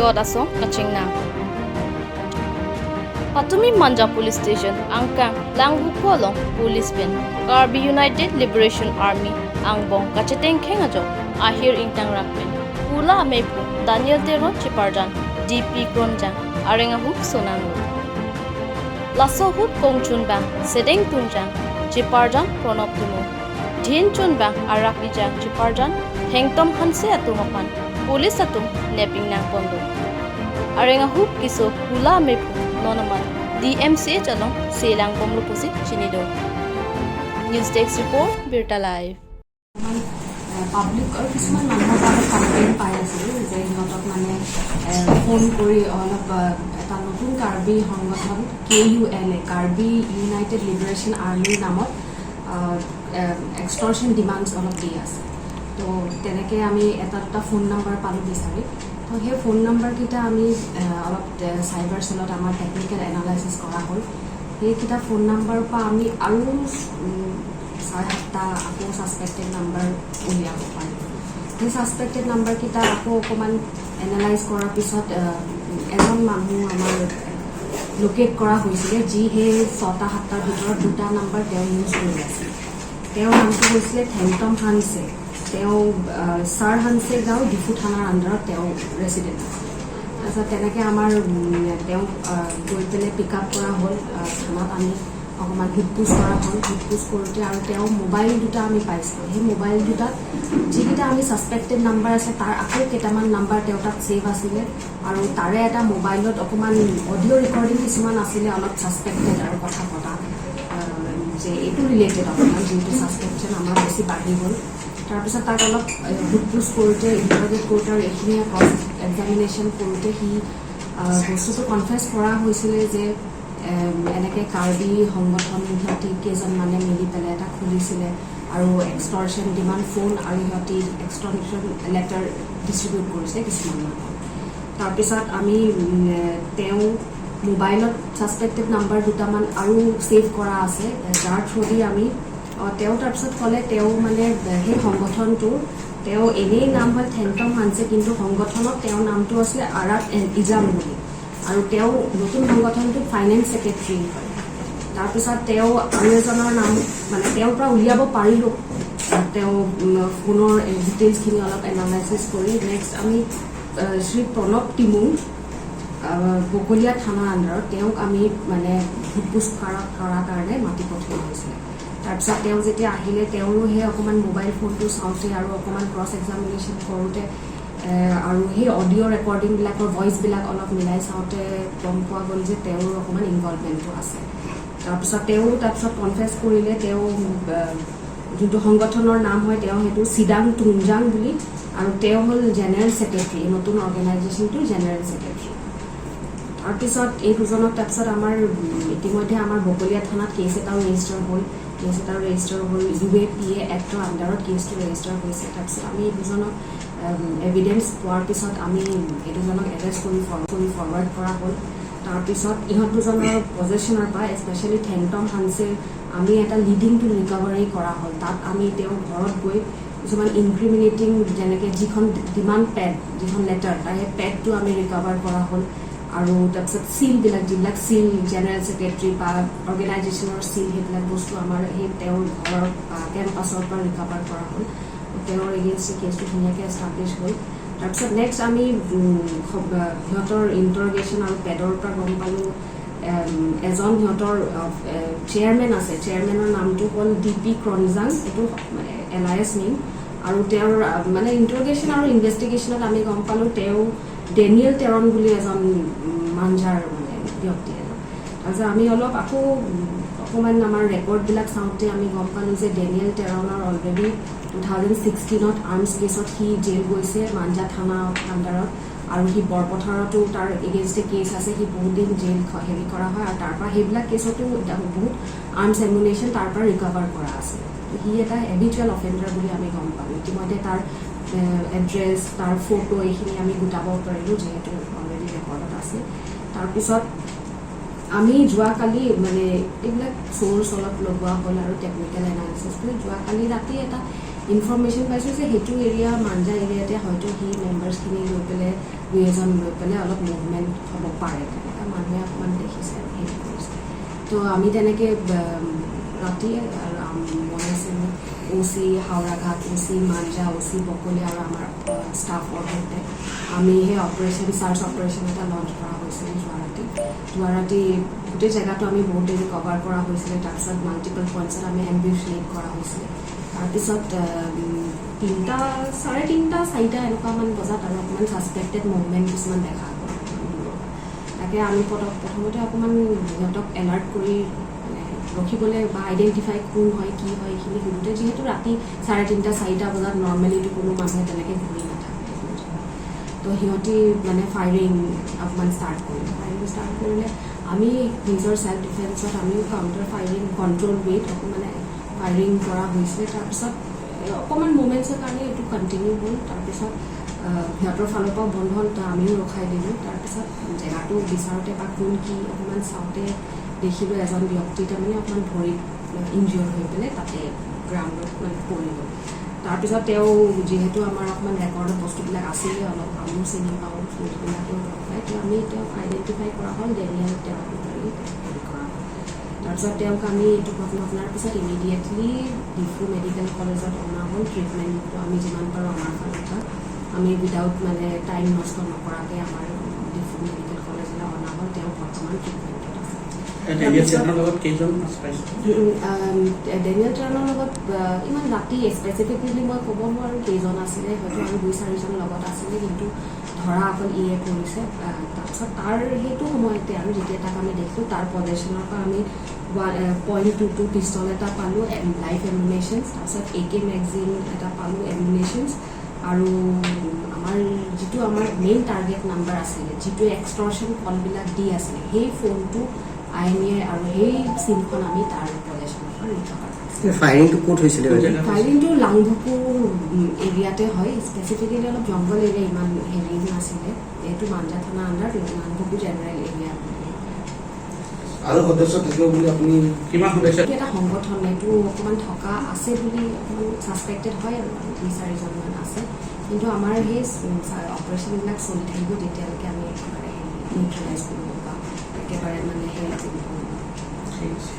Yod Asong Kachingna Patumi Manja Police Station Angka Langbu Kolong Police Ben Karbi United Liberation Army Angbong Kacheteng Kengajo Ahir Intang Rakmen Pula Mepu Daniel Tero Chiparjan DP Kronjang Arengahu Sonanu Lasso Hut Kongchun Bang Sedeng Tunjang Chiparjan Pronop Tumu Dhin Chun Bang Arakijang Chiparjan Hengtom Hanse Atumapan Police Atum Neping Nang Pondo Arengahu Kiso Pula Mepu Nonaman DMCA Jalong Selang Bomlo Pusi Chinido News Desk Report Birta Live Public or কিছুমান মানুহৰ পৰা complain পাই আছিল যে সিহঁতক মানে phone কৰি অলপ এটা নতুন কাৰ্বি সংগঠন KULA কাৰ্বি ইউনাইটেড লিবাৰেশ্যন আৰ্মিৰ নামত এক্সটৰ্শন ডিমাণ্ডছ অলপ দি আছে তো তেনেকৈ আমি এটা ফোন নম্বৰ পালোঁ বিচাৰি তো সেই ফোন নম্বৰকেইটা আমি অলপ চাইবাৰ চেলত আমাৰ টেকনিকেল এনালাইচিছ কৰা হ'ল সেইকেইটা ফোন নম্বৰৰ পৰা আমি আৰু 7টা আকৌ সাসপেক্টেড নাম্বাৰ উলিয়াব পাৰিম সেই সাসপেক্টেড নাম্বাৰকেইটা আকৌ অকণমান এনালাইজ কৰাৰ পিছত এজন মানুহ আমাৰ লোকেট কৰা হৈছিলে যি সেই 6টা 7টাৰ ভিতৰত 2টা নাম্বাৰ তেওঁ ইউজ কৰি আছিল তেওঁৰ নামটো হৈছিলে থেংটম হানছে তেওঁ ছাৰ হানছে গাঁও ডিফু থানাৰ আণ্ডাৰত তেওঁ ৰেচিডেণ্ট আছিল তাৰপিছত তেনেকৈ আমাৰ তেওঁক গৈ পেলাই পিক আপ কৰা হ'ল থানাত আমি অকণমান হিটপুচ কৰা হ'ল হিটপুচ কৰোঁতে আৰু তেওঁ মোবাইল দুটা আমি পাইছিলোঁ সেই মোবাইল দুটাত যিকেইটা আমি ছাছপেক্টেড নাম্বাৰ আছে তাৰ আকৌ কেইটামান নাম্বাৰ তেওঁ তাত ছেভ আছিলে আৰু তাৰে এটা মোবাইলত অকণমান অডিঅ' ৰেকৰ্ডিং কিছুমান আছিলে অলপ ছাছপেক্টেড আৰু কথা পতা যে এইটো ৰিলেটেড অকণমান যিটো ছাছপেকশ্যন আমাৰ বেছি বাঢ়ি গ'ল তাৰপিছত তাক অলপ হিটপুচ কৰোঁতে ইণ্টাৰগেট কৰোঁতে আৰু এইখিনি ক্ৰছ এক্সামিনেশ্যন কৰোঁতে সি বস্তুটো কনফেছ কৰা হৈছিলে যে এনেকৈ কাৰ্বি সংগঠন সিহঁতি কেইজনমানে মিলি পেলাই এটা খুলিছিলে আৰু এক্সটৰ্শন ডিমাণ্ড ফোন আৰু সিহঁতি এক্সটৰ্শন লেটাৰ ডিষ্ট্ৰিবিউট কৰিছে কিছুমান মানুহক তাৰপিছত আমি তেওঁ মোবাইলত ছাছপেক্টেড নাম্বাৰ দুটামান আৰু ছেভ কৰা আছে যাৰ থ্ৰুদি আমি তেওঁ তাৰপিছত ক'লে তেওঁ মানে সেই সংগঠনটোৰ তেওঁ এনেই নাম হয় থেংটম হানছে কিন্তু সংগঠনত তেওঁৰ নামটো আছিলে আৰাক ইজাম বুলি আৰু তেওঁ নতুন সংগঠনটোত ফাইনেন্স ছেক্ৰেটাৰী হয় তাৰপিছত তেওঁ আৰু এজনৰ নাম মানে তেওঁৰ পৰা উলিয়াব পাৰিলোঁ তেওঁ ফোনৰ ডিটেইলছখিনি অলপ এনালাইচিছ কৰি নেক্সট আমি শ্ৰী প্ৰণৱ টিমু বকলীয়া থানাৰ আণ্ডাৰত তেওঁক আমি মানে সোধপোছ কৰাৰ কাৰণে মাতি পঠিওৱা হৈছিলে তাৰপিছত তেওঁ যেতিয়া আহিলে তেওঁৰো সেই অকণমান মোবাইল ফোনটো চাওঁতে আৰু অকণমান ক্ৰছ এক্সামিনেশ্যন কৰোঁতে আৰু সেই অডিঅ' ৰেকৰ্ডিংবিলাকৰ ভইচবিলাক অলপ মিলাই চাওঁতে গম পোৱা গ'ল যে তেওঁৰ অকণমান ইনভলভমেণ্টটো আছে তাৰপিছত তেওঁ তাৰপিছত কনফেছ কৰিলে তেওঁ যোনটো সংগঠনৰ নাম হয় তেওঁ সেইটো চিদাং টুংজাং বুলি আৰু তেওঁ হ'ল জেনেৰেল ছেক্ৰেটাৰী নতুন অৰ্গেনাইজেশ্যনটোৰ জেনেৰেল ছেক্ৰেটাৰী তাৰপিছত এই দুজনক তাৰপিছত আমাৰ ইতিমধ্যে আমাৰ বকলীয়া থানাত কেছ এটাও ৰেজিষ্টাৰ হ'ল UAPA এক্টৰ আণ্ডাৰত কেছটো ৰেজিষ্টাৰ হৈছে তাৰপিছত আমি এই দুজনক এভিডেঞ্চ পোৱাৰ পিছত আমি এই দুজনক এৰেষ্ট কৰি ফৰৱাৰ্ড কৰা হ'ল তাৰপিছত ইহঁত দুজনৰ পজেশ্যনৰ পৰা স্পেচিয়েলি থেংটম হানছে আমি এটা লিডিং টু ৰিকভাৰী কৰা হ'ল তাত আমি তেওঁৰ ঘৰত গৈ কিছুমান ইনক্ৰিমিনেটিং যেনেকৈ যিখন ডিমাণ্ড পেড যিখন লেটাৰ তাৰ সেই পেডটো আমি ৰিকভাৰ কৰা হ'ল আৰু তাৰপিছত চিলবিলাক যিবিলাক চিল জেনেৰেল ছেক্ৰেটাৰী বা অৰ্গেনাইজেশ্যনৰ চিল সেইবিলাক বস্তু আমাৰ সেই তেওঁৰ ঘৰৰ কেম্পাছৰ পৰা ৰিকভাৰ কৰা হ'ল তেওঁৰ এগেইনষ্ট কেছটো ধুনীয়াকৈ এষ্টাব্লিছ হ'ল তাৰপিছত নেক্সট আমি সিহঁতৰ ইণ্টাৰগেশ্যন আৰু পেডৰ পৰা গম পালোঁ এজন সিহঁতৰ চেয়াৰমেন আছে চেয়াৰমেনৰ নামটো হ'ল DP ক্ৰনজাং এইটো LIS নেম আৰু তেওঁৰ মানে ইণ্টাৰগেশ্যন আৰু ইনভেষ্টিগেশ্যনত আমি গম পালোঁ তেওঁ ডেনিয়েল টেৰন বুলি এজন মাঞ্জাৰ মানে ব্যক্তি এজন তাৰপিছত আমি অলপ আকৌ অকণমান আমাৰ ৰেকৰ্ডবিলাক চাওঁতে আমি গম পালোঁ যে ডেনিয়েল টেৰনৰ অলৰেডি 2016ত আৰ্মছ কেছত সি জেল গৈছে মাঞ্জা থানা আণ্ডাৰত আৰু সি বৰপথাৰতো তাৰ এগেইনষ্টে কেছ আছে সি বহুত দিন জেল হেৰি কৰা হয় আৰু তাৰ পৰা সেইবিলাক কেছতো বহুত আৰ্মছ এমুনেশ্যন তাৰ পৰা ৰিকভাৰ কৰা আছে সি এটা হেবিচুৱেল অফেণ্ডাৰ বুলি আমি গম পালোঁ ইতিমধ্যে তাৰ এড্ৰেছ তাৰ ফটো এইখিনি আমি গোটাব পাৰিলোঁ যিহেতু অলৰেডি ৰেকৰ্ডত আছে তাৰপিছত আমি যোৱাকালি মানে এইবিলাক চ'ৰ্চ অলপ লগোৱা হ'ল আৰু টেকনিকেল এনালিচিছ কৰি যোৱাকালি ৰাতি এটা ইনফৰমেশ্যন পাইছোঁ যে সেইটো এৰিয়া মাঞ্জা এৰিয়াতে হয়তো সি মেম্বাৰ্ছখিনি লৈ পেলাই দুই এজন লৈ পেলাই অলপ মুভমেণ্ট হ'ব পাৰে তেনেকৈ মানুহে অকণমান দেখিছে হেৰি কৰিছে তো আমি তেনেকৈ ৰাতি মই আছিলোঁ OC হাওৰাঘাট OC মাঞ্জা OC বকলি আৰু আমাৰ ষ্টাফৰ সৈতে আমি সেই অপাৰেশ্যন চাৰ্চ অপাৰেশ্যন এটা লঞ্চ কৰা হৈছিলে যোৱা ৰাতি গোটেই জেগাটো আমি বহুত দেৰি কভাৰ কৰা হৈছিলে তাৰপিছত মাল্টিপল পইণ্টছত আমি এম্বিউছ লেড কৰা হৈছিলে তাৰপিছত 3টা 3:30 4টা এনেকুৱামান বজাত আৰু অকণমান ছাছপেক্টেড মুভমেণ্ট কিছুমান দেখা গ'ল তাকে আমি প্ৰথমতে অকণমান সিহঁতক এলাৰ্ট কৰি ৰখিবলৈ বা আইডেণ্টিফাই কোন হয় কি হয় এইখিনি সুধোঁতে যিহেতু ৰাতি 3:30 4টা বজাত নৰ্মেলিটো কোনো মানুহে তেনেকৈ ঘূৰি নাথাকে তো সিহঁতি মানে ফায়াৰিং অকণমান ষ্টাৰ্ট কৰিলে আমি নিজৰ ছেল্ফ ডিফেন্সত আমিও কাউণ্টাৰ ফায়াৰিং কণ্ট্ৰল ৱেত মানে ফায়াৰিং কৰা হৈছিলে তাৰপিছত অকণমান মুভমেণ্টছৰ কাৰণে এইটো কণ্টিনিউ হ'ল তাৰপিছত সিহঁতৰ ফালৰ পৰা বন্ধ হ'ল তো আমিও ৰখাই দিলোঁ তাৰপিছত জেগাটো বিচাৰোঁতে বা কোন কি অকণমান চাওঁতে দেখিলোঁ এজন ব্যক্তি তাৰমানে অকণমান ভৰিত ইনজিয়ৰ হৈ পেলাই তাতে গ্ৰাউণ্ডত মানে পৰি গ'ল তাৰপিছত তেওঁ যিহেতু আমাৰ অকণমান ৰেকৰ্ডৰ বস্তুবিলাক আছিলে অলপ আমিও চিনি পাওঁ ফোনবিলাকেও লগ পাই তো আমি তেওঁক আইডেণ্টিফাই কৰা হ'ল ডেনিয়েল তেওঁক হেৰি কৰা হ'ল তাৰপিছত তেওঁক আমি এইটো ঘটনাৰ পিছত ইমিডিয়েটলি ডিফু মেডিকেল কলেজত অনা হ'ল ট্ৰিটমেণ্টটো আমি যিমান পাৰোঁ আমাৰ ফালৰ পৰা আমি উইদাউট মানে টাইম নষ্ট নকৰাকৈ আমাৰ ডিফু মেডিকেল কলেজলৈ অনা হ'ল তেওঁ বৰ্তমান ট্ৰিটমেণ্টত আছে ডেনিয়েল ট্ৰেনৰ লগত ইমান ৰাতি স্পেচিফিকেলি মই ক'ব নোৱাৰোঁ কেইজন আছিলে হয়তো আৰু 2-4জন লগত আছিলে কিন্তু ধৰা অকল ইয়ে কৰিছে তাৰপিছত তাৰ সেইটো সময়তে আৰু যেতিয়া তাক আমি দেখিলোঁ তাৰ পজিশ্যনৰ পৰা আমি .22 পিষ্টল এটা পালোঁ লাইফ এমিনেশ্যনছ তাৰপিছত AK মেগজিন এটা পালোঁ এমিনেশ্যনছ আৰু আমাৰ যিটো আমাৰ মেইন টাৰ্গেট নাম্বাৰ আছিলে যিটো এক্সটৰ্শ্যন কলবিলাক দি আছিলে সেই ফোনটো IMEI আৰু সেই চিমখন আমি তাৰ পজিশ্যনৰ পৰা ৰিকভাৰ কৰিছিলোঁ ফায়াৰিংটো ক'ত হৈছিলে ফায়াৰিংটো লাংভুকু এৰিয়াতে হয় স্পেচিফিকেলি অলপ জংঘল এৰিয়া ইমান হেৰি নাছিলে এইটো মাঞ্জা থানা আণ্ডাৰ লাংভুকু জেনেৰেল এৰিয়া আৰু সদস্য থাকিব বুলি আপুনি কিমান সদস্য এটা সংগঠন এইটো অকণমান থকা আছে বুলি অকণমান ছাছপেক্টেড হয় আৰু 2-4জনমান আছে কিন্তু আমাৰ সেই অপাৰেশ্যনবিলাক চলি থাকিব তেতিয়ালৈকে আমি একেবাৰে নিউট্ৰেলাইজ কৰিব বা একেবাৰে মানে সেই ঠিক আছে